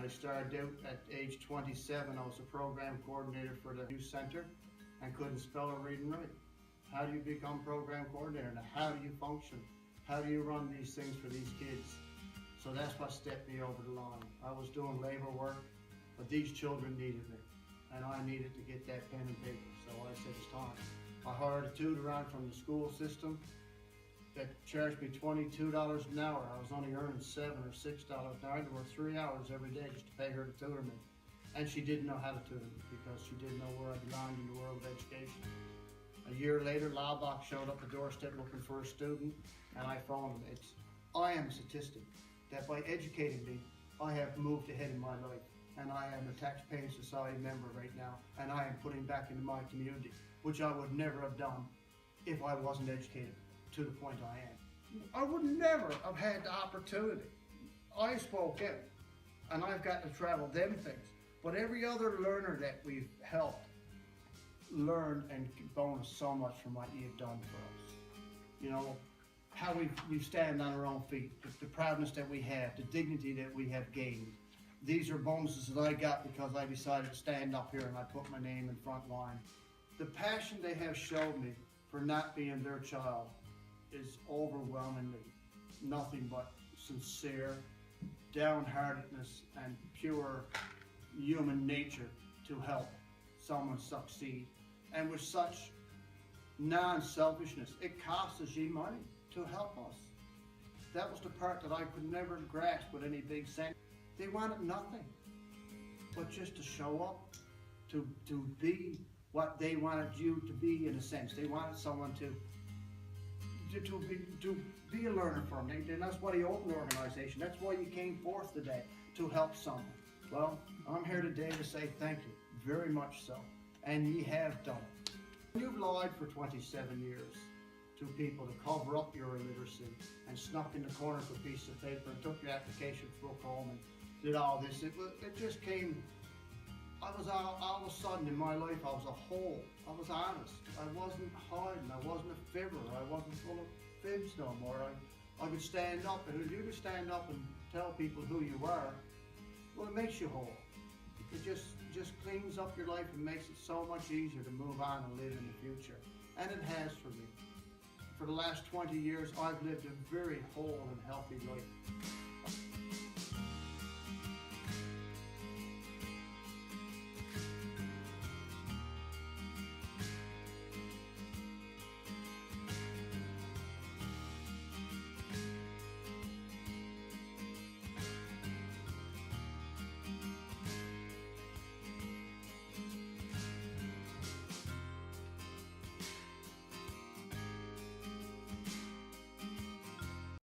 I started out at age 27. I was a program coordinator for the youth center and couldn't spell or read and write. How do you become program coordinator, and how do you function? How do you run these things for these kids? So that's what stepped me over the line. I was doing labor work, but these children needed me, and I needed to get that pen and paper. So I said, it's time. I hired a tutor on from the school system that charged me $22 an hour. I was only earning $7 or $6 an hour. I had to work 3 hours every day just to pay her to tutor me. And she didn't know how to tutor me because she didn't know where I belonged in the world of education. A year later, Laubach showed up at the doorstep looking for a student, and I phoned him. I am a statistic that by educating me, I have moved ahead in my life, and I am a tax-paying society member right now, and I am putting back into my community, which I would never have done if I wasn't educated to the point I am. I would never have had the opportunity. I spoke in, and I've got to travel them things, but every other learner that we've helped learn and bonus so much from what you've done for us. You know, how we stand on our own feet, the proudness that we have, the dignity that we have gained. These are bonuses that I got because I decided to stand up here and I put my name in front line. The passion they have showed me for not being their child is overwhelmingly nothing but sincere downheartedness and pure human nature to help someone succeed. And with such non-selfishness, it costs us ye money to help us. That was the part that I could never grasp with any big sense. They wanted nothing but just to show up, to be what they wanted you to be in a sense. They wanted someone to be a learner for them. And that's why you opened the organization. That's why you came forth today, to help someone. Well, I'm here today to say thank you, very much so. And ye have done it. You've lied for 27 years to people to cover up your illiteracy and snuck in the corner of a piece of paper and took your application book home and did all this. It just came, all of a sudden in my life I was a whole. I was honest. I wasn't hiding. I wasn't a fibber. I wasn't full of fibs no more. I could stand up, and if you could stand up and tell people who you are, well, it makes you whole. It just cleans up your life and makes it so much easier to move on and live in the future. And it has for me. For the last 20 years, I've lived a very whole and healthy life.